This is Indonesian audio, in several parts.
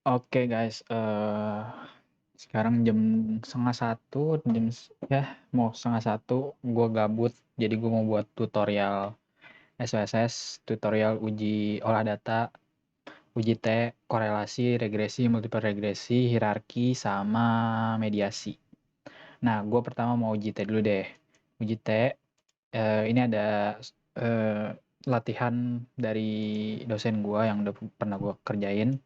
Oke guys, sekarang jam 12:30, ya mau 12:30, gue gabut, jadi gue mau buat tutorial SPSS, tutorial uji olah data, uji T, korelasi, regresi, multiple regresi, hierarki, sama mediasi. Nah, gue pertama mau uji T dulu deh. Uji T, ini ada eh, latihan dari dosen gue yang udah pernah gue kerjain.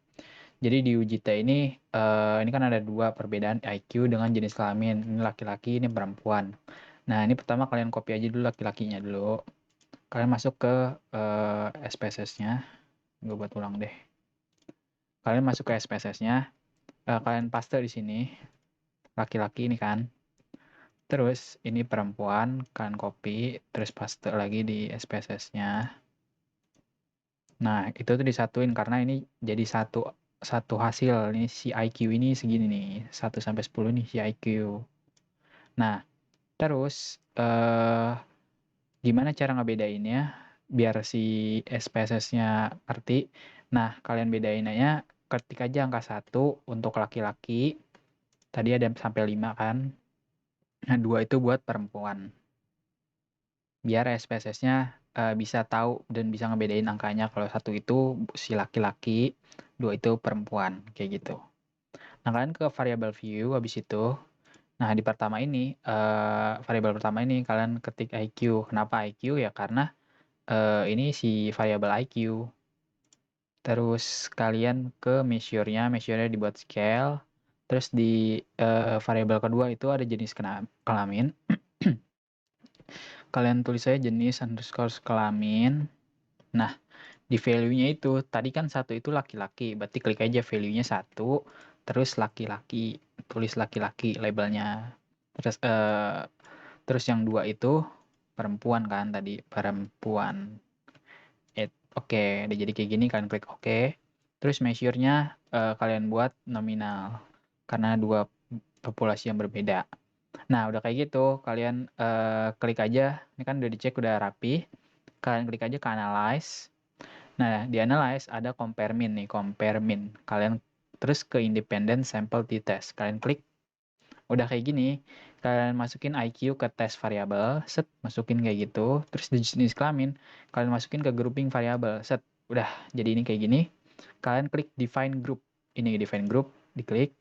Jadi di uji T ini kan ada dua perbedaan IQ dengan jenis kelamin. Ini laki-laki, ini perempuan. Nah, ini pertama kalian copy aja dulu laki-lakinya dulu. Kalian masuk ke SPSS-nya. Gue buat ulang deh. Kalian masuk ke SPSS-nya. Kalian paste di sini. Laki-laki ini kan. Terus ini perempuan, kalian copy. Terus paste lagi di SPSS-nya. Nah, itu tuh disatuin karena ini jadi satu hasil. Ini si IQ ini segini nih. 1 sampai 10 nih si IQ. Nah, terus gimana cara ngebedainnya biar si SPSS-nya ngerti. Nah, kalian bedain aja, ketik aja angka 1 untuk laki-laki. Tadi ada sampai 5 kan. Nah, 2 itu buat perempuan. Biar SPSS-nya bisa tahu dan bisa ngebedain angkanya kalau 1 itu si laki-laki, 2 itu perempuan, kayak gitu. Nah, kalian ke variable view habis itu. Nah, di pertama ini, variabel pertama ini kalian ketik IQ. Kenapa IQ? Ya karena ini si variabel IQ. Terus kalian ke measure-nya dibuat scale. Terus di variabel kedua itu ada jenis kelamin. Kalian tulis saja jenis underscore kelamin. Nah, di value-nya itu, tadi kan 1 itu laki-laki, berarti klik aja value-nya 1, terus laki-laki, tulis laki-laki labelnya. Terus yang 2 itu perempuan kan tadi, perempuan. Oke, udah jadi kayak gini, kalian klik oke. Terus measure-nya kalian buat nominal, karena dua populasi yang berbeda. Nah, udah kayak gitu, kalian klik aja, ini kan udah dicek, udah rapi. Kalian klik aja ke analyze. Nah, di analyze ada compare min nih, compare min. Kalian terus ke independent sample t-test. Kalian klik, udah kayak gini. Kalian masukin IQ ke test variabel, set, masukin kayak gitu. Terus di jenis kelamin, kalian masukin ke grouping variabel, set. Udah, jadi ini kayak gini. Kalian klik define group. Ini define group, diklik.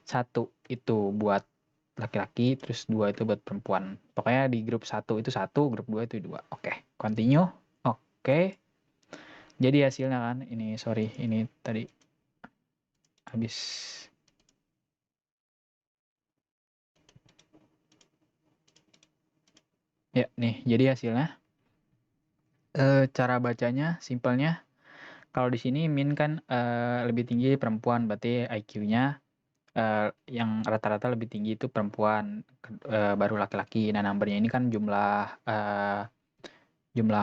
1 itu buat laki-laki, terus 2 itu buat perempuan. Pokoknya di grup 1 itu 1, grup 2 itu 2. Oke, continue. Oke. Jadi hasilnya kan, ini sorry, ini tadi habis. Ya, nih, jadi hasilnya. Cara bacanya, simpelnya, kalau di sini min kan lebih tinggi perempuan, berarti IQ-nya yang rata-rata lebih tinggi itu perempuan, baru laki-laki. Nah, numbernya ini kan jumlah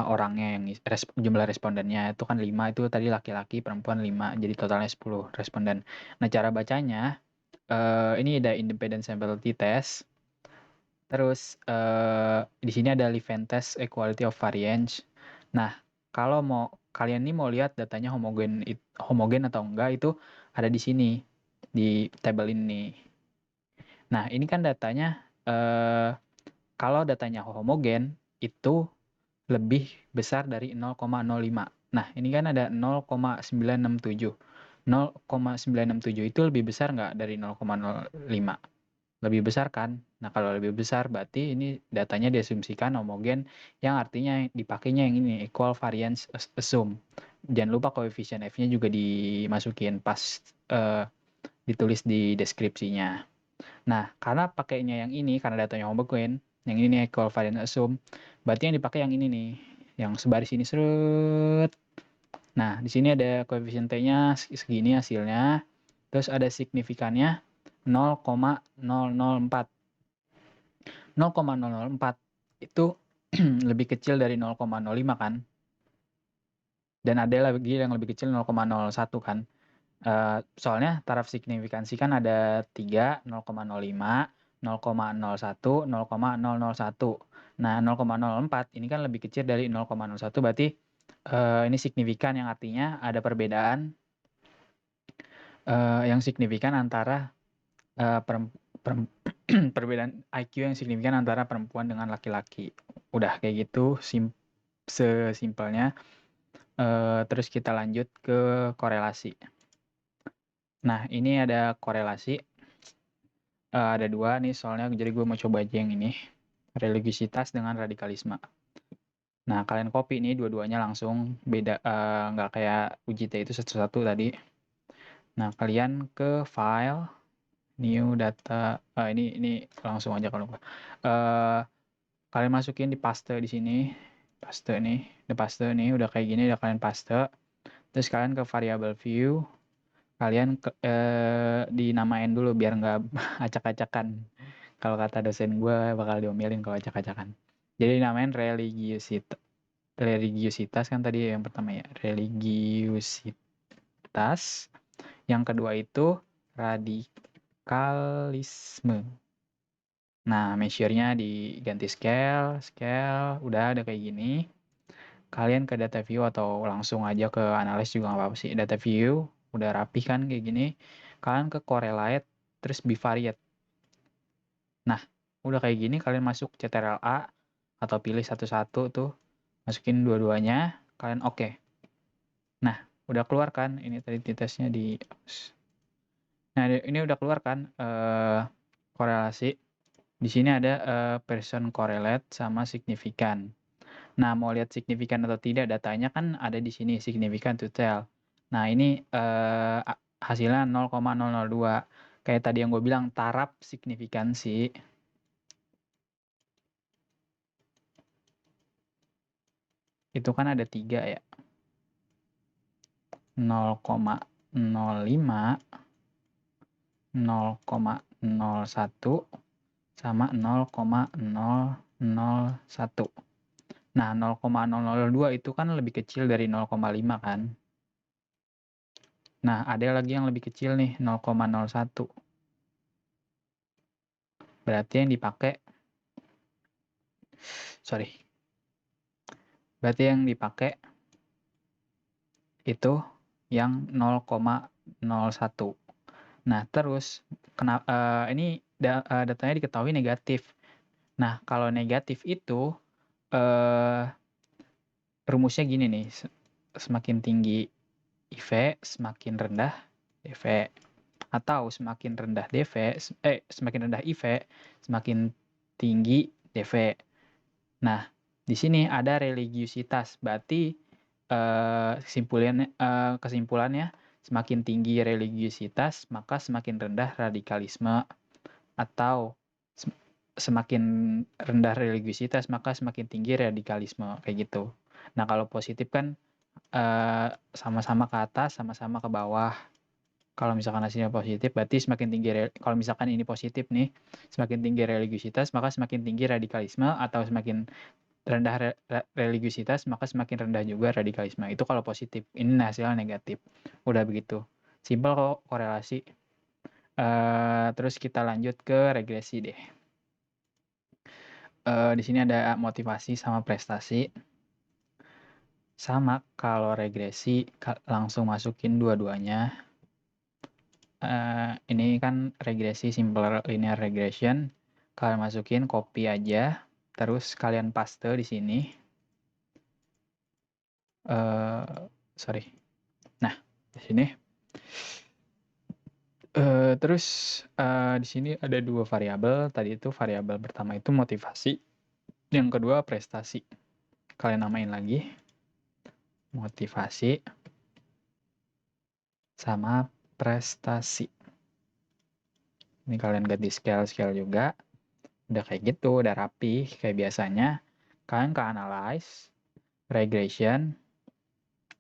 orangnya, jumlah respondennya itu kan 5, itu tadi laki-laki, perempuan 5, jadi totalnya 10 responden. Nah, cara bacanya, ini ada independent sample t-test. Terus di sini ada Levent Test Equality of Variance. Nah, kalau kalian nih mau lihat datanya homogen atau enggak, itu ada di sini di tabel ini. Nah, ini kan datanya kalau datanya homogen itu lebih besar dari 0,05. Nah, ini kan ada 0,967. 0,967 itu lebih besar nggak dari 0,05? Lebih besar kan? Nah, kalau lebih besar berarti ini datanya diasumsikan homogen, yang artinya dipakainya yang ini, equal variance assume. Jangan lupa koefisien F-nya juga dimasukin pas ditulis di deskripsinya. Nah, karena pakainya yang ini, karena datanya homogen, yang ini nih equal variance assume, berarti yang dipakai yang ini nih, yang sebaris ini serut. Nah, di sini ada koefisien T-nya segini hasilnya, terus ada signifikannya 0,004. 0,004 itu lebih kecil dari 0,05 kan, dan ada lagi yang lebih kecil 0,01 kan. Soalnya taraf signifikansi kan ada 3, 0,05, 0,01, 0,001. Nah, 0,04 ini kan lebih kecil dari 0,01, berarti ini signifikan, yang artinya ada perbedaan yang signifikan antara perbedaan IQ yang signifikan antara perempuan dengan laki-laki. Udah kayak gitu, sesimpelnya. Terus kita lanjut ke korelasi. Nah, ini ada korelasi. Ada dua nih soalnya, jadi gue mau coba aja yang ini. Religiusitas dengan radikalisme. Nah, kalian copy nih dua-duanya langsung, beda, nggak kayak uji T itu satu-satu tadi. Nah, kalian ke file, new data, ini langsung aja kalau kalian masukin di paste di sini, paste nih, udah kayak gini, udah kalian paste. Terus kalian ke variable view, kalian dinamain dulu biar nggak acak-acakan. Kalau kata dosen gue bakal diomelin kalau acak-acakan. Jadi dinamain religiusitas kan tadi yang pertama ya, religiusitas. Yang kedua itu radikalisme. Nah, measure-nya diganti scale, udah ada kayak gini. Kalian ke data view atau langsung aja ke analysis juga nggak apa-apa sih. Data view, udah rapi kan kayak gini. Kalian ke correlate, terus bivariate. Nah, udah kayak gini kalian masuk CTRL-A atau pilih satu-satu tuh. Masukin dua-duanya, kalian oke. Nah, udah keluar kan? Ini tadi tesnya di... Nah, ini udah keluar kan korelasi. Di sini ada person correlate sama signifikan. Nah, mau lihat signifikan atau tidak datanya kan ada di sini signifikan to tell. Nah, ini hasilnya 0,002. Kayak tadi yang gue bilang taraf signifikansi. Itu kan ada 3 ya. 0,05, 0,01, sama 0,001. Nah, 0,002 itu kan lebih kecil dari 0,5 kan. Nah, ada lagi yang lebih kecil nih, 0,01. Berarti yang dipakai, berarti yang dipakai itu yang 0,01. Nah, terus ini datanya diketahui negatif. Nah, kalau negatif itu rumusnya gini nih, semakin tinggi IV, semakin rendah DV. Atau semakin rendah semakin rendah IV, semakin tinggi DV. Nah, di sini ada religiusitas, berarti kesimpulannya semakin tinggi religiusitas maka semakin rendah radikalisme, atau semakin rendah religiusitas maka semakin tinggi radikalisme, kayak gitu. Nah, kalau positif kan sama-sama ke atas, sama-sama ke bawah. Kalau misalkan hasilnya positif, berarti semakin tinggi, kalau misalkan ini positif nih, semakin tinggi religiusitas, maka semakin tinggi radikalisme, atau semakin rendah religiusitas, maka semakin rendah juga radikalisme. Itu kalau positif. Ini hasilnya negatif. Udah begitu. Simpel kok korelasi. Terus kita lanjut ke regresi deh. Di sini ada motivasi sama prestasi. Sama, kalau regresi langsung masukin dua-duanya. Ini kan regresi simple linear regression. Kalian masukin, copy aja, terus kalian paste di sini. Nah, di sini. Terus di sini ada dua variabel. Tadi itu variabel pertama itu motivasi, yang kedua prestasi. Kalian namain lagi motivasi sama prestasi. Ini kalian ganti scale juga. Udah kayak gitu, udah rapi kayak biasanya. Kalian ke analyze, regression,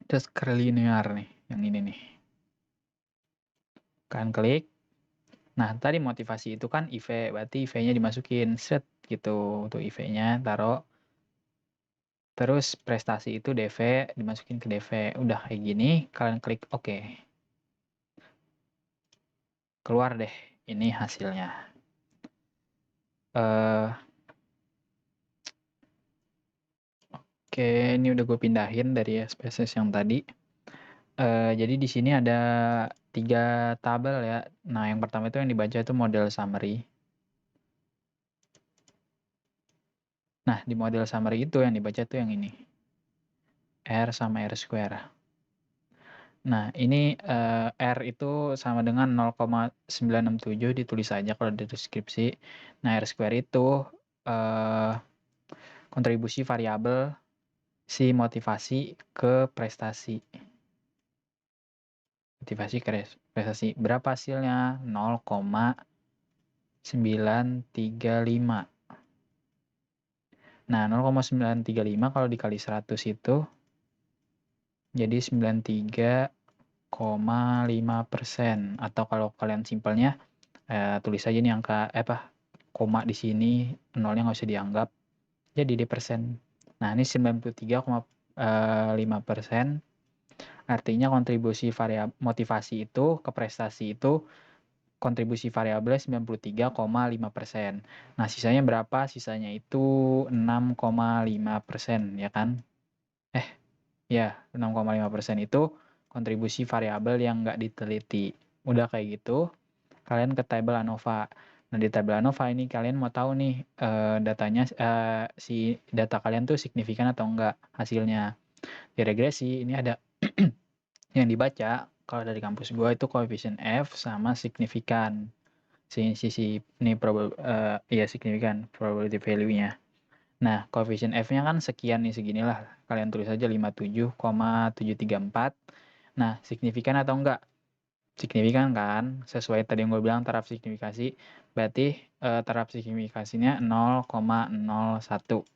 terus ke linear nih, yang ini nih. Kalian klik. Nah, tadi motivasi itu kan IV, berarti IV-nya dimasukin set gitu. Untuk IV-nya taruh. Terus prestasi itu DV, dimasukin ke DV. Udah kayak gini, kalian klik OK. Keluar deh, ini hasilnya. Oke, ini udah gue pindahin dari SPSS yang tadi. Jadi di sini ada 3 tabel ya. Nah, yang pertama itu yang dibaca itu model summary. Nah, di model summary itu yang dibaca tuh yang ini. R sama R square. Nah, ini R itu sama dengan 0,967 ditulis saja kalau di deskripsi. Nah, R square itu kontribusi variabel si motivasi ke prestasi. Motivasi ke prestasi. Berapa hasilnya? 0,935. Nah, 0,935 kalau dikali 100 itu jadi 93,5%. Atau kalau kalian simpelnya tulis aja nih angka koma di sini, nolnya nggak usah dianggap. Jadi di persen. Nah, ini 93,5%. Artinya kontribusi variabel motivasi itu ke prestasi itu kontribusi variabelnya 93,5%. Nah, sisanya berapa? Sisanya itu 6,5%, ya kan? Ya, 6,5% itu kontribusi variabel yang nggak diteliti. Udah kayak gitu, kalian ke tabel ANOVA. Nah, di tabel ANOVA ini kalian mau tahu nih datanya si data kalian tuh signifikan atau enggak hasilnya. Di regresi ini ada yang dibaca kalau dari kampus gue itu koefisien F sama signifikan. Sisi ini signifikan probability value-nya. Nah, koefisien F-nya kan sekian nih, seginilah. Kalian tulis aja 57,734. Nah, signifikan atau enggak? Signifikan kan? Sesuai tadi yang gue bilang taraf signifikasi. Berarti taraf signifikasinya 0,01.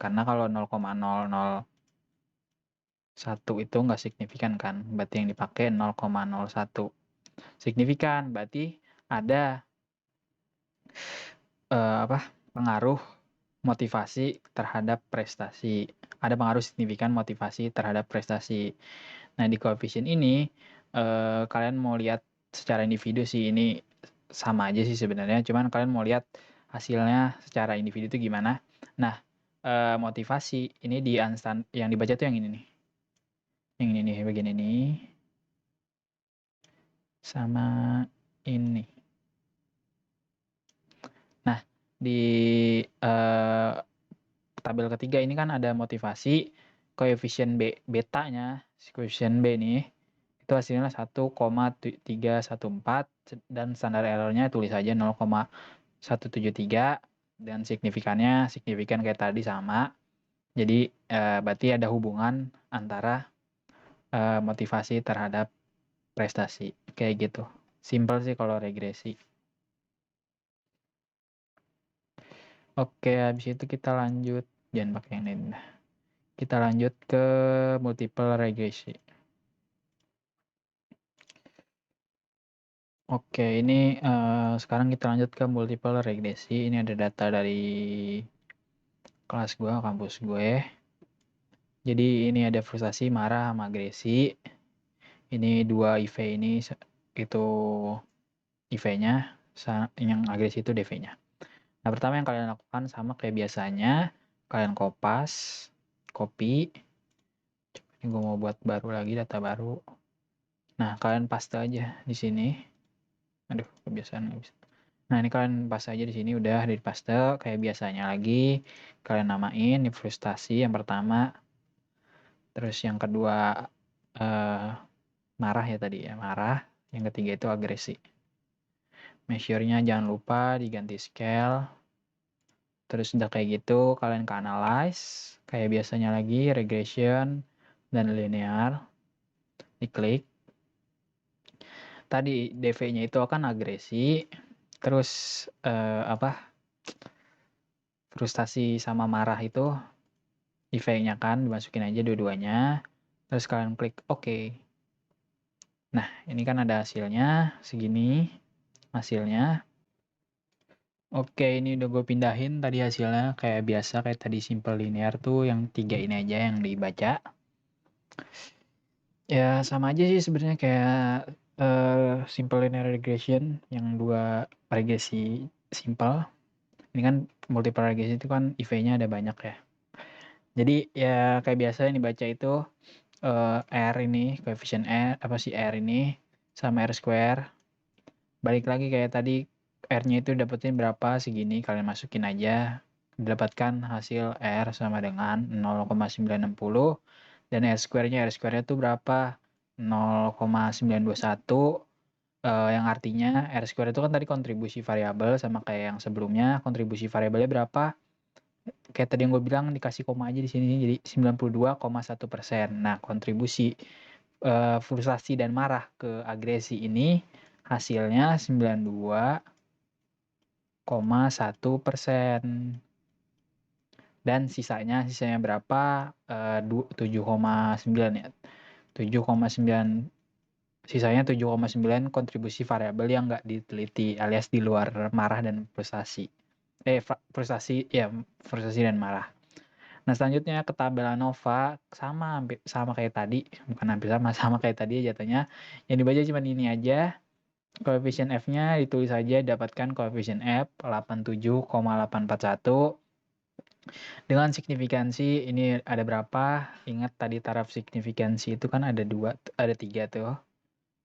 Karena kalau 0,001 itu enggak signifikan kan? Berarti yang dipakai 0,01. Signifikan berarti ada pengaruh motivasi terhadap prestasi. Ada pengaruh signifikan motivasi terhadap prestasi. Nah, di koefisien ini kalian mau lihat secara individu sih, ini sama aja sih sebenarnya, cuman kalian mau lihat hasilnya secara individu itu gimana. Nah, motivasi ini di yang dibaca tuh yang ini nih. Yang ini nih, bagian ini sama ini. Nah, di tabel ketiga ini kan ada motivasi, koefisien betanya, koefisien B nih, itu hasilnya 1,314 dan standar errornya tulis aja 0,173 dan signifikan kayak tadi sama. Jadi berarti ada hubungan antara motivasi terhadap prestasi, kayak gitu. Simple sih kalau regresi. Oke, habis itu kita lanjut, jangan pakai yang ini. Kita lanjut ke multiple regresi. Oke, ini sekarang kita lanjut ke multiple regresi. Ini ada data dari kelas gue, kampus gue. Jadi ini ada frustasi, marah, sama agresi. Ini 2 IV ini itu IV-nya, yang agresi itu DV-nya. Nah, pertama yang kalian lakukan sama kayak biasanya, kalian copy. Ini gue mau buat baru lagi, data baru. Nah, kalian paste aja di sini. Aduh, kebiasaan nggak bisa. Nah, ini kalian paste aja di sini, udah di paste kayak biasanya lagi. Kalian namain ini frustasi yang pertama. Terus yang kedua marah ya tadi ya, marah. Yang ketiga itu agresi. Measure-nya jangan lupa diganti scale. Terus udah kayak gitu, kalian ke analyze. Kayak biasanya lagi, regression dan linear. Diklik. Tadi DV-nya itu akan agresi. Terus frustasi sama marah itu IV-nya kan dimasukin aja dua-duanya. Terus kalian klik OK. Nah, ini kan ada hasilnya segini. Hasilnya. Oke, ini udah gue pindahin tadi hasilnya kayak biasa, kayak tadi simple linear tuh yang 3 ini aja yang dibaca. Ya sama aja sih sebenarnya kayak simple linear regression yang 2 regresi simple. Ini kan multiple regresi itu kan IV-nya ada banyak ya. Jadi ya kayak biasa yang dibaca itu R ini, koefisien R ini sama R square. Balik lagi kayak tadi, R-nya itu dapetin berapa, segini, kalian masukin aja. Dapatkan hasil R sama dengan 0,960 dan R square-nya itu berapa? 0,921, yang artinya R square itu kan tadi kontribusi variabel sama kayak yang sebelumnya, kontribusi variabelnya berapa? Kayak tadi yang gue bilang dikasih koma aja di sini, jadi 92,1%. Nah, kontribusi frustasi dan marah ke agresi ini hasilnya 92,1%. Dan sisanya berapa? 7,9 ya. 7,9, sisanya 7,9 kontribusi variabel yang nggak diteliti alias di luar marah dan frustasi. Frustasi dan marah. Nah, selanjutnya ke tabel ANOVA sama kayak tadi, bukan hampir sama kayak tadi jatuhnya. Yang dibaca cuma ini aja. Koefisien F-nya ditulis aja, dapatkan koefisien F 87,841. Dengan signifikansi ini ada berapa? Ingat tadi taraf signifikansi itu kan ada 3 tuh.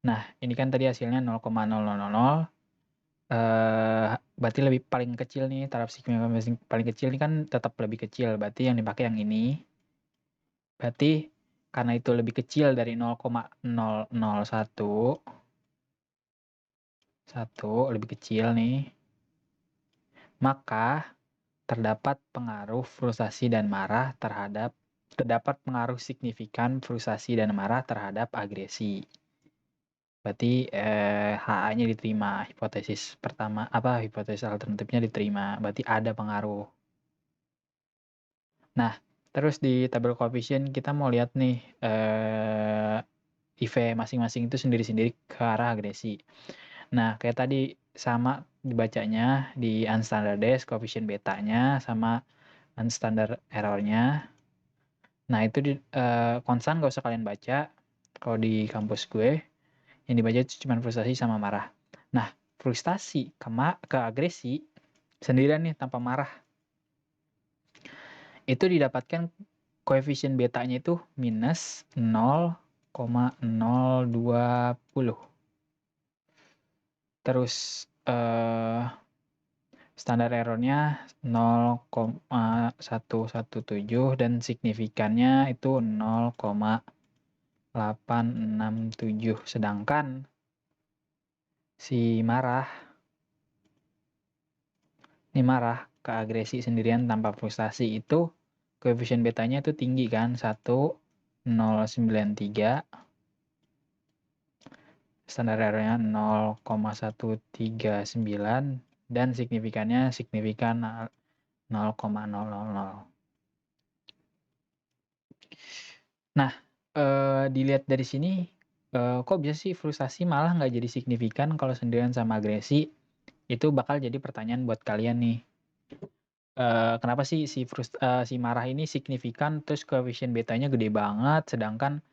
Nah, ini kan tadi hasilnya 0,0000. Berarti lebih paling kecil nih, taraf signifikansi paling kecil ini kan tetap lebih kecil, berarti yang dipakai yang ini. Berarti karena itu lebih kecil dari 0,001, lebih kecil nih, maka terdapat pengaruh frustasi dan marah terdapat pengaruh signifikan frustasi dan marah terhadap agresi. Berarti HA-nya diterima, hipotesis pertama hipotesis alternatifnya diterima, berarti ada pengaruh. Nah, terus di tabel koefisien kita mau lihat nih IV masing-masing itu sendiri-sendiri ke arah agresi. Nah, kayak tadi sama dibacanya di unstandardized koefisien betanya sama unstandard error-nya. Nah, itu di konstan gak usah kalian baca. Kalau di kampus gue, yang dibaca itu cuma frustasi sama marah. Nah, frustasi ke agresi sendirian nih tanpa marah. Itu didapatkan koefisien betanya itu minus 0,020. Terus standar errornya 0,117 dan signifikannya itu 0,867. Sedangkan si marah ke agresi sendirian tanpa frustasi itu koefisien betanya itu tinggi kan, 1,093. Standar errornya 0,139 dan signifikan 0,000. Nah, dilihat dari sini, kok bisa sih frustasi malah nggak jadi signifikan kalau sendirian sama agresi? Itu bakal jadi pertanyaan buat kalian nih. Kenapa sih si marah ini signifikan terus koefisien betanya gede banget, sedangkan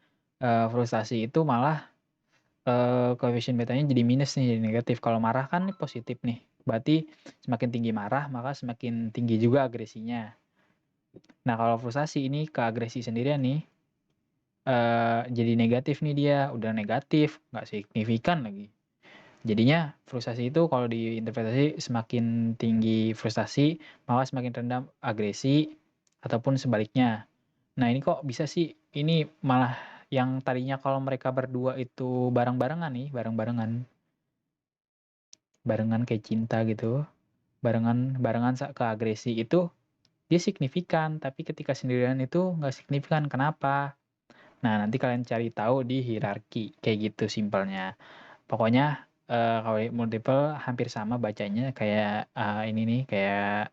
frustasi itu malah koefisien betanya jadi minus nih, jadi negatif. Kalau marah kan positif nih, berarti semakin tinggi marah maka semakin tinggi juga agresinya. Nah, kalau frustasi ini ke agresi sendirian nih, jadi negatif nih, dia udah negatif, nggak signifikan lagi. Jadinya frustasi itu kalau diinterpretasi semakin tinggi frustasi maka semakin rendah agresi ataupun sebaliknya. Nah, ini kok bisa sih ini malah yang tadinya kalau mereka berdua itu bareng-barengan kayak cinta gitu, barengan ke agresi itu dia signifikan, tapi ketika sendirian itu nggak signifikan. Kenapa? Nah, nanti kalian cari tahu di hierarki, kayak gitu simpelnya. Pokoknya kalau multiple hampir sama bacanya kayak ini nih, kayak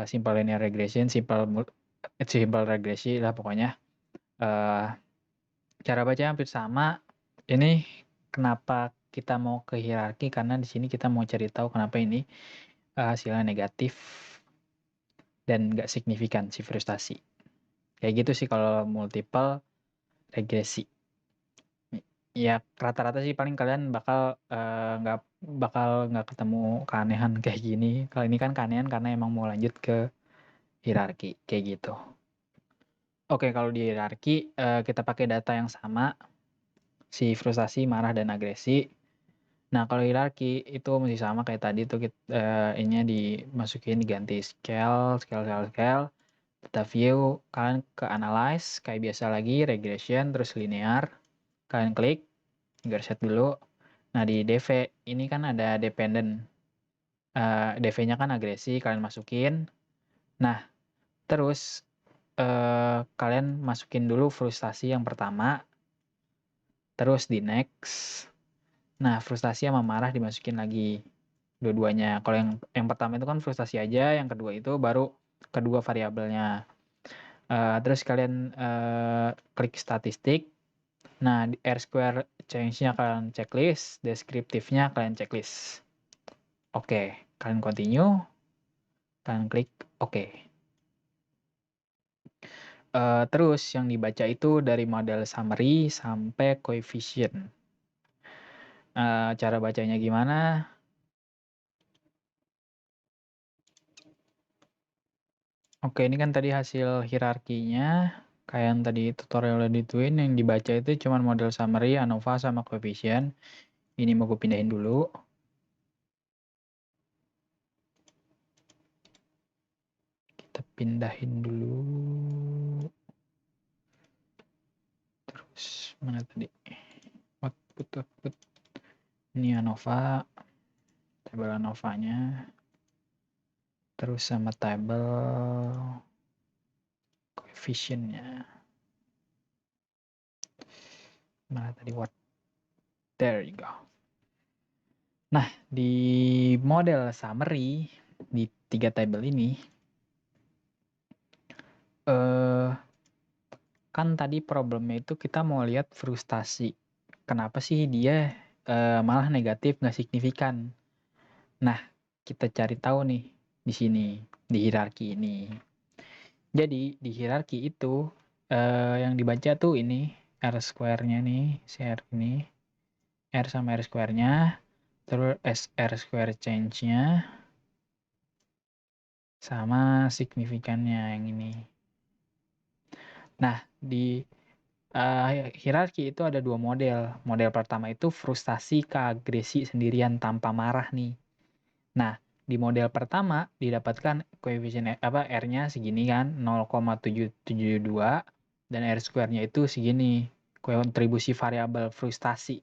simple linear regression, simple regresi lah pokoknya. Cara baca hampir sama. Ini kenapa kita mau ke hierarki, karena di sini kita mau cari tahu kenapa ini hasilnya negatif dan nggak signifikan si frustasi. Kayak gitu sih kalau multiple regresi. Ya rata-rata sih paling kalian bakal nggak ketemu keanehan kayak gini. Kalau ini kan keanehan karena emang mau lanjut ke hierarki kayak gitu. Oke, kalau di hierarki, kita pakai data yang sama, si frustasi, marah, dan agresi. Nah, kalau hierarki itu masih sama kayak tadi tuh ininya diganti scale, data view, kalian ke analyze, kayak biasa lagi, regression, terus linear, kalian klik, garis set dulu. Nah, di DV, ini kan ada dependent, DV-nya kan agresi, kalian masukin. Nah, terus kalian masukin dulu frustasi yang pertama, terus di next. Nah, frustasi sama marah dimasukin lagi dua-duanya. Kalau yang pertama itu kan frustasi aja, yang kedua itu baru kedua variabelnya. Terus kalian klik statistik. Nah, di R-square change-nya kalian checklist, deskriptifnya kalian checklist. Oke, kalian continue, kalian klik oke. Terus yang dibaca itu dari model summary sampai coefficient. Cara bacanya gimana? Oke, ini kan tadi hasil hierarkinya. Kayak yang tadi tutorial udah dituin, yang dibaca itu cuma model summary, ANOVA, sama coefficient. Ini mau gue pindahin dulu. Kita pindahin dulu. Terus, mana tadi? Output. Ini ANOVA. Tabel ANOVA-nya. Terus sama tabel coefficient-nya. Mana tadi? There you go. Nah, di model summary, di 3 tabel ini, kan tadi problemnya itu kita mau lihat frustasi. Kenapa sih dia malah negatif, nggak signifikan? Nah, kita cari tahu nih di sini, di hierarki ini. Jadi, di hierarki itu yang dibaca tuh ini, R square-nya nih, si R ini. R sama R square-nya, terus R square change-nya, sama signifikannya yang ini. Nah, di hierarki itu ada 2 model. Model pertama itu frustasi ke agresi sendirian tanpa marah nih. Nah, di model pertama didapatkan koefisien R-nya segini kan, 0,772, dan R square-nya itu segini. Kontribusi variabel frustasi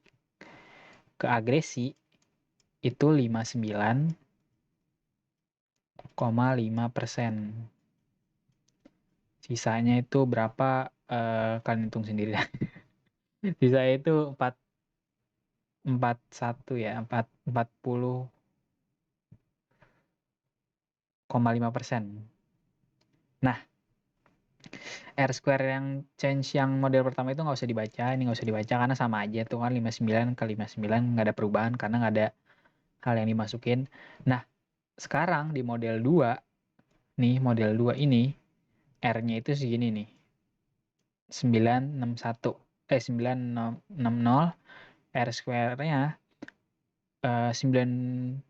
ke agresi itu 59,5%. Sisanya itu berapa? Kalian hitung sendiri. Sisanya itu 40,5%. Nah, R square yang change yang model pertama itu nggak usah dibaca. Ini nggak usah dibaca karena sama aja tuh kan 59 kali 59 nggak ada perubahan karena nggak ada hal yang dimasukin. Nah, sekarang di model 2, nih model 2 ini, R-nya itu segini nih. 960, R square-nya 921.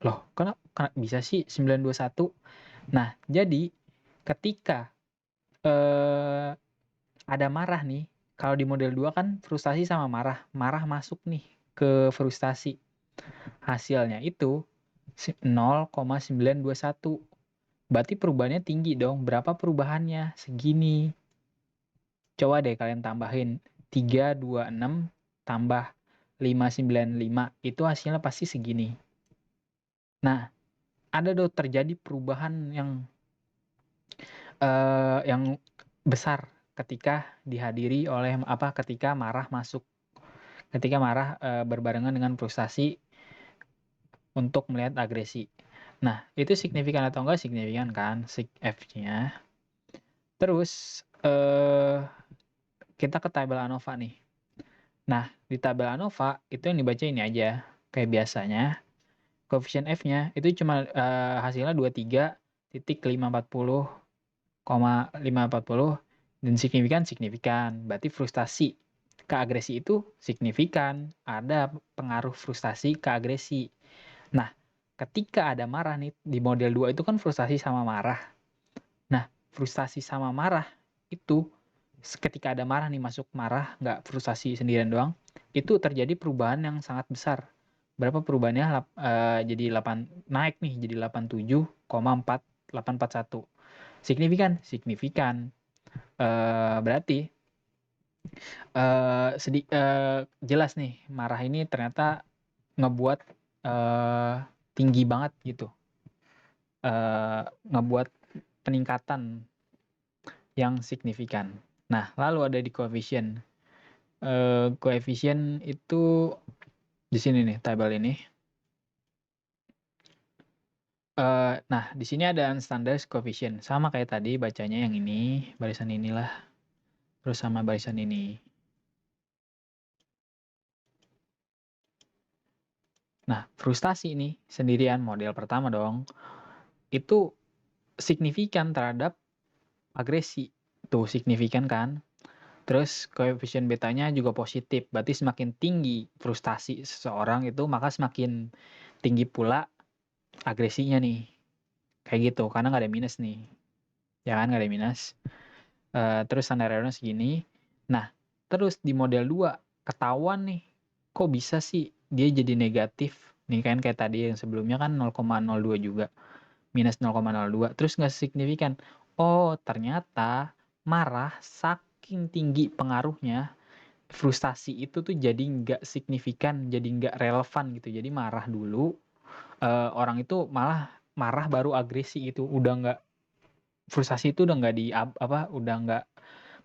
Loh, kenapa bisa sih 921? Nah, jadi ketika ada marah nih, kalau di model 2 kan frustasi sama marah masuk nih ke frustasi. Hasilnya itu 0,921. Berarti perubahannya tinggi dong. Berapa perubahannya? Segini. Coba deh kalian tambahin 326 tambah 595. Itu hasilnya pasti segini. Nah, ada dong terjadi perubahan yang besar ketika dihadiri oleh ketika marah masuk. Ketika marah berbarengan dengan frustasi untuk melihat agresi. Nah, itu signifikan atau enggak? Signifikan kan, sig F-nya. Terus kita ke tabel ANOVA nih. Nah, di tabel ANOVA itu yang dibaca ini aja. Kayak biasanya, koefisien F-nya itu cuma hasilnya 23,540, dan signifikan. Berarti frustasi ke agresi itu signifikan. Ada pengaruh frustasi ke agresi. Nah, ketika ada marah nih, di model 2 itu kan frustasi sama marah. Nah, frustasi sama marah itu ketika ada marah nih, masuk marah, nggak frustasi sendirian doang, itu terjadi perubahan yang sangat besar. Berapa perubahannya? Jadi 8, naik nih jadi 87,4841. Signifikan? Signifikan. Berarti jelas nih, marah ini ternyata ngebuat tinggi banget gitu. Ngebuat peningkatan yang signifikan. Nah, lalu ada di koefisien. Koefisien itu di sini nih, tabel ini. Nah, di sini ada unstandardized coefficient. Sama kayak tadi, bacanya yang ini, barisan inilah. Terus sama barisan ini. Nah, frustasi ini sendirian, model pertama dong. Itu signifikan terhadap agresi. Tuh, signifikan kan? Terus koefisien betanya juga positif. Berarti semakin tinggi frustasi seseorang itu, maka semakin tinggi pula agresinya nih. Kayak gitu, karena nggak ada minus nih. Ya kan, nggak ada minus. Terus standar errornya segini. Nah, terus di model 2, ketahuan nih, kok bisa sih dia jadi negatif? Nih kan kayak tadi yang sebelumnya kan 0,02 juga. Minus 0,02. Terus nggak signifikan. Oh, ternyata marah saking tinggi pengaruhnya, frustasi itu tuh jadi nggak signifikan, jadi nggak relevan gitu. Jadi marah dulu, orang itu malah marah baru agresi itu. Udah nggak, frustasi itu udah nggak udah nggak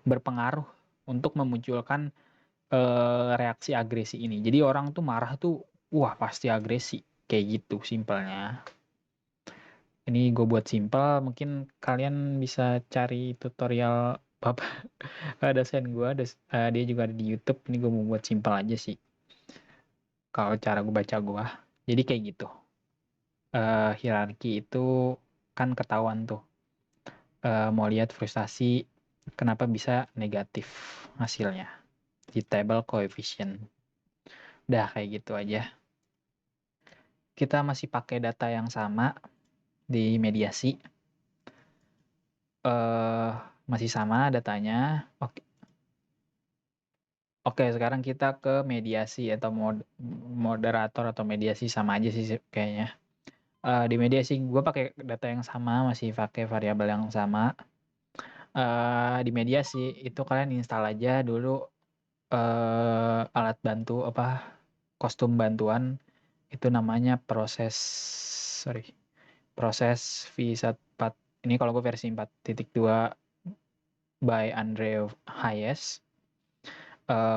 berpengaruh untuk memunculkan reaksi agresi ini. Jadi orang tuh marah tuh, wah pasti agresi. Kayak gitu simpelnya. Ini gue buat simpel, mungkin kalian bisa cari tutorial bapak dosen gue, dia juga ada di YouTube. Ini gue mau buat simpel aja sih. Kalau cara gue baca gue, jadi kayak gitu. Hierarki itu kan ketahuan tuh. Mau lihat frustasi, kenapa bisa negatif hasilnya di table coefficient. Udah kayak gitu aja. Kita masih pakai data yang sama di mediasi. Masih sama datanya. Oke, sekarang kita ke mediasi atau moderator atau mediasi, sama aja sih kayaknya. Di mediasi gue pakai data yang sama, masih pakai variabel yang sama. Di mediasi itu kalian install aja dulu alat bantu kostum bantuan, itu namanya proses V14. Ini kalau gue versi 4.2 by Andre Hayes.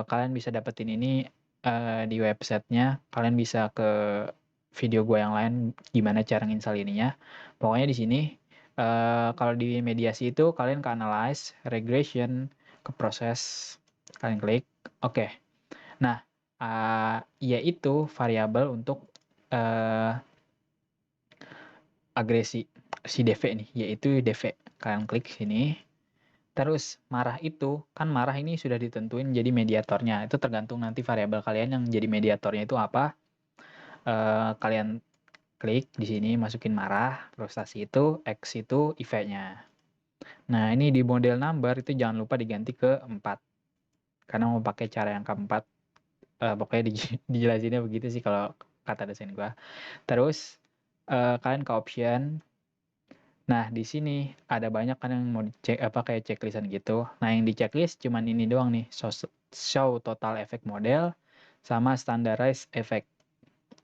Kalian bisa dapetin ini di websitenya. Kalian bisa ke video gue yang lain gimana cara nginstal ininya. Pokoknya di sini kalau di mediasi itu kalian ke analyze, regression, ke proses, kalian klik. Oke. Nah, yaitu variabel untuk agresi si DV nih, yaitu DV. Kalian klik sini. Terus marah itu, kan marah ini sudah ditentuin jadi mediatornya. Itu tergantung nanti variabel kalian yang jadi mediatornya itu apa. Kalian klik di sini, masukin marah, frustasi itu, X itu IV-nya. Nah, ini di model number itu jangan lupa diganti ke 4. Karena mau pakai cara yang keempat. Pokoknya dijelasinnya begitu sih kalau kata dosen gua. Terus kalian ke option. Nah, di sini ada banyak kan yang mau dicek kayak checklistan gitu. Nah, yang di checklist cuman ini doang nih, show total effect model sama standardized effect.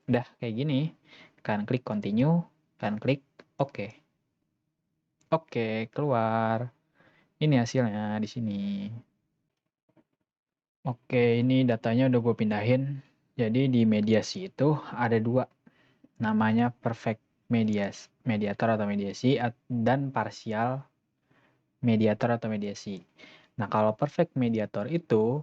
Udah kayak gini, kalian klik continue, kalian klik oke. Oke, keluar. Ini hasilnya di sini. Oke, ini datanya udah gue pindahin. Jadi di mediasi itu ada 2. Namanya perfect mediator atau mediasi, dan partial mediator atau mediasi. Nah, kalau perfect mediator itu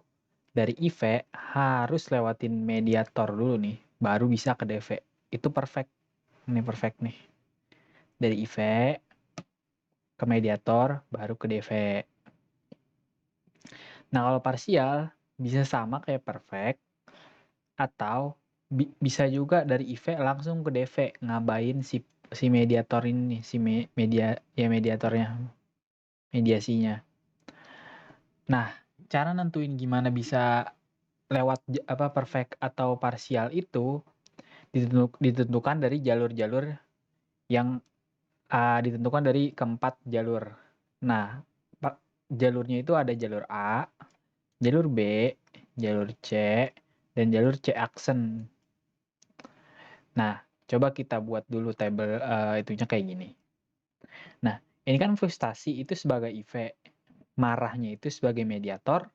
dari IV harus lewatin mediator dulu nih, baru bisa ke DV. Itu perfect. Ini perfect nih. Dari IV ke mediator, baru ke DV. Nah, kalau parsial bisa sama kayak perfect, atau bisa juga dari IV langsung ke DV, ngabain si mediator ini, mediatornya, mediasinya. Nah, cara nentuin gimana bisa lewat perfect atau parsial itu ditentukan dari jalur-jalur yang ditentukan dari keempat jalur. Nah, jalurnya itu ada jalur A, jalur B, jalur C, dan jalur C aksen. Nah, coba kita buat dulu tabel itunya kayak gini. Nah, ini kan frustasi itu sebagai IV, marahnya itu sebagai mediator,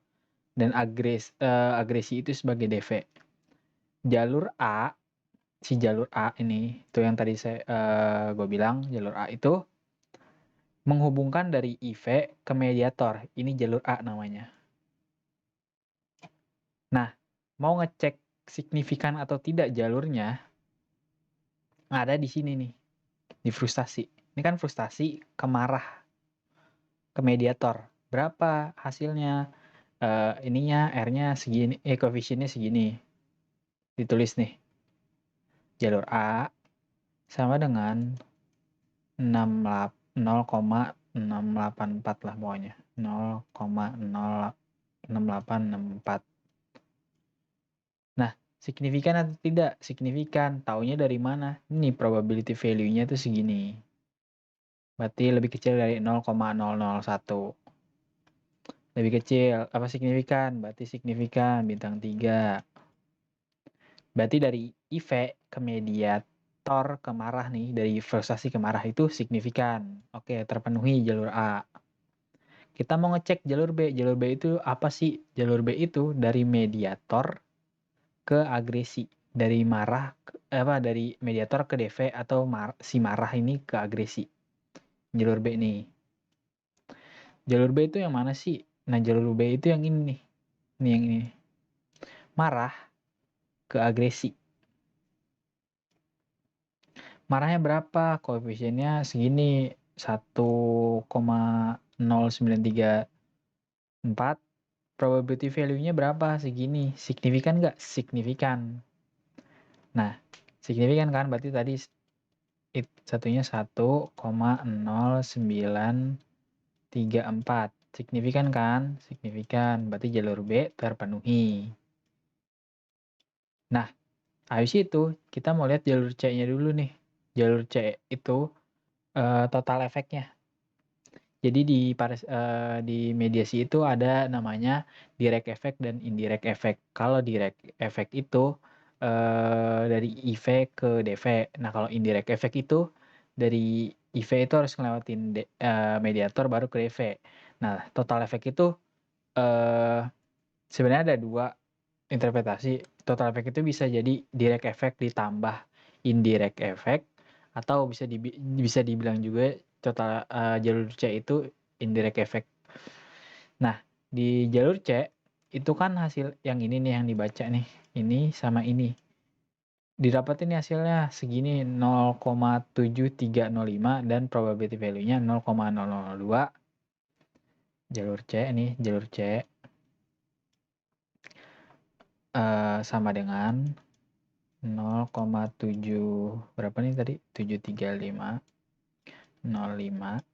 dan agresi itu sebagai DV. Jalur A, si jalur A ini, itu yang tadi gue bilang, jalur A itu menghubungkan dari IV ke mediator. Ini jalur A namanya. Nah, mau ngecek signifikan atau tidak jalurnya, ada di sini nih, di frustasi. Ini kan frustasi ke marah, ke mediator. Berapa hasilnya? Ininya R-nya segini, koefisiennya segini. Ditulis nih. Jalur A sama dengan 0,684 lah pokoknya. 0,06864. Nah, signifikan atau tidak? Signifikan. Taunya dari mana? Ini probability value-nya tuh segini. Berarti lebih kecil dari 0,001. Lebih kecil. Apa signifikan? Berarti signifikan. Bintang 3. Berarti dari IV ke mediator ke marah nih. Dari frustasi ke marah itu signifikan. Oke, terpenuhi jalur A. Kita mau ngecek jalur B. Jalur B itu apa sih? Jalur B itu dari mediator ke agresi. Dari marah, dari mediator ke DV atau si marah ini ke agresi. Jalur B nih. Jalur B itu yang mana sih? Nah, jalur B itu yang ini nih. Ini yang ini. Marah ke agresi. Marahnya berapa? Koefisiennya segini. 1,0934. Probability value-nya berapa? Segini. Signifikan nggak? Signifikan. Nah, signifikan kan? Berarti tadi satunya 1,0934. Signifikan kan? Signifikan. Berarti jalur B terpenuhi. Nah, habis itu kita mau lihat jalur C-nya dulu nih. Jalur C itu total efeknya. Jadi di mediasi itu ada namanya direct effect dan indirect effect. Kalau direct effect itu dari IV ke DV. Nah, kalau indirect effect itu dari IV itu harus ngelewatin mediator baru ke DV. Nah, total effect itu sebenarnya ada dua interpretasi. Total effect itu bisa jadi direct effect ditambah indirect effect, atau bisa dibilang juga total jalur C itu indirect effect. Nah, di jalur C itu kan hasil yang ini nih yang dibaca nih. Ini sama ini. Didapatin nih hasilnya segini 0,7305 dan probability value-nya 0,002. Jalur C nih, jalur C sama dengan 0,7 berapa nih tadi? 735 05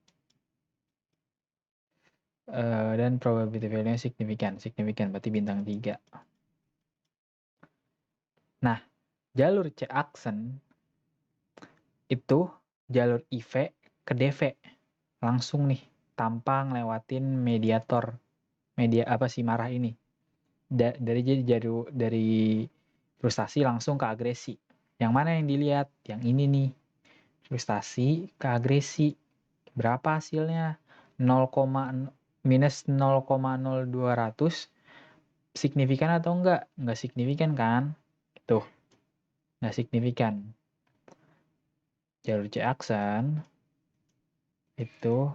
dan probability value-nya signifikan berarti bintang 3. Nah, jalur C aksen itu jalur IV ke DV langsung nih tanpa ngelewatin mediator si marah ini. Dari frustasi langsung ke agresi. Yang mana yang dilihat? Yang ini nih. Frustasi ke agresi. Berapa hasilnya? Minus 0,0200. Signifikan atau enggak? Enggak signifikan kan? Tuh, enggak signifikan. Jalur C aksen itu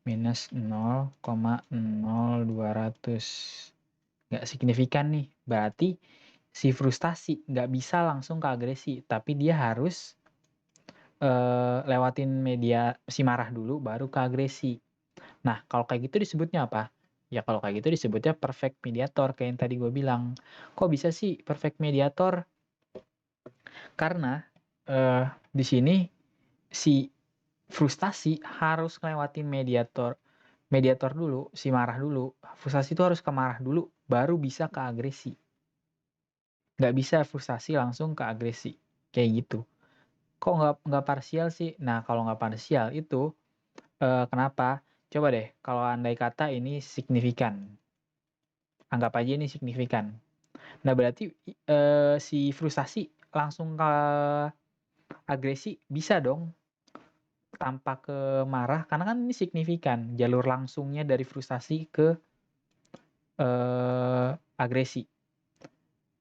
minus 0,0200. Enggak signifikan nih. Berarti si frustasi nggak bisa langsung ke agresi, tapi dia harus lewatin media si marah dulu baru ke agresi. Nah, kalau kayak gitu disebutnya apa? Ya kalau kayak gitu disebutnya perfect mediator kayak yang tadi gue bilang. Kok bisa sih perfect mediator? Karena di sini si frustasi harus ngelewatin mediator mediator dulu, si marah dulu. Frustasi itu harus ke marah dulu, baru bisa ke agresi. Nggak bisa frustasi langsung ke agresi, kayak gitu. Kok nggak parsial sih? Nah, kalau nggak parsial itu, kenapa? Coba deh, kalau andai kata ini signifikan, anggap aja ini signifikan. Nah, berarti, si frustasi langsung ke agresi bisa dong, tanpa ke marah, karena kan ini signifikan, jalur langsungnya dari frustasi ke, agresi.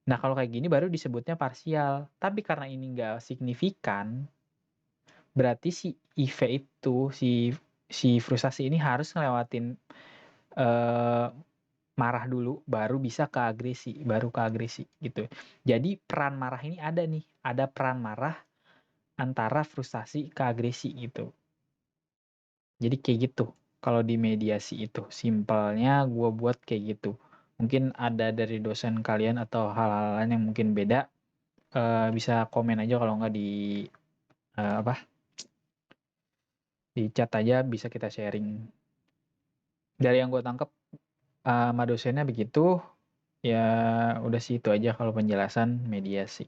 Nah, kalau kayak gini baru disebutnya parsial. Tapi karena ini nggak signifikan, berarti si IV itu, si frustasi ini harus ngelewatin, eee, marah dulu, baru bisa ke agresi, gitu. Jadi peran marah ini ada nih, ada peran marah antara frustasi ke agresi, gitu. Jadi kayak gitu, kalau di mediasi itu, simpelnya gue buat kayak gitu. Mungkin ada dari dosen kalian atau hal-hal lain yang mungkin beda, bisa komen aja kalau nggak di, apa, di chat aja bisa kita sharing. Dari yang gue tangkep, sama dosennya begitu, ya udah sih itu aja kalau penjelasan mediasi.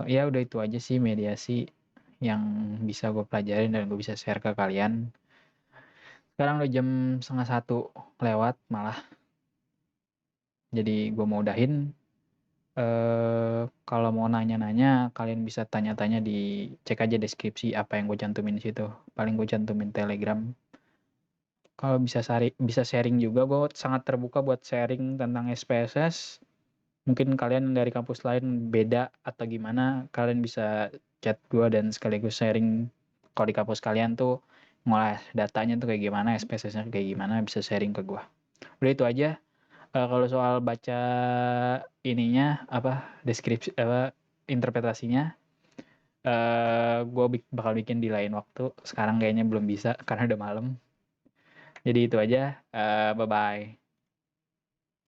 Ya udah itu aja sih mediasi yang bisa gue pelajarin dan gue bisa share ke kalian. Sekarang udah jam 12:30 lewat malah, jadi gue mau udahin. Kalau mau nanya-nanya kalian bisa tanya-tanya cek aja deskripsi apa yang gue cantumin di situ. Paling gue cantumin Telegram. Kalau bisa sharing juga, gue sangat terbuka buat sharing tentang SPSS. Mungkin kalian dari kampus lain beda atau gimana, kalian bisa chat gue dan sekaligus sharing kalau di kampus kalian tuh ngolah datanya tuh kayak gimana, SPSS-nya kayak gimana, bisa sharing ke gue. Udah itu aja. Kalau soal baca ininya apa, deskripsi apa, interpretasinya, gue bakal bikin di lain waktu. Sekarang kayaknya belum bisa karena udah malam. Jadi itu aja, bye-bye.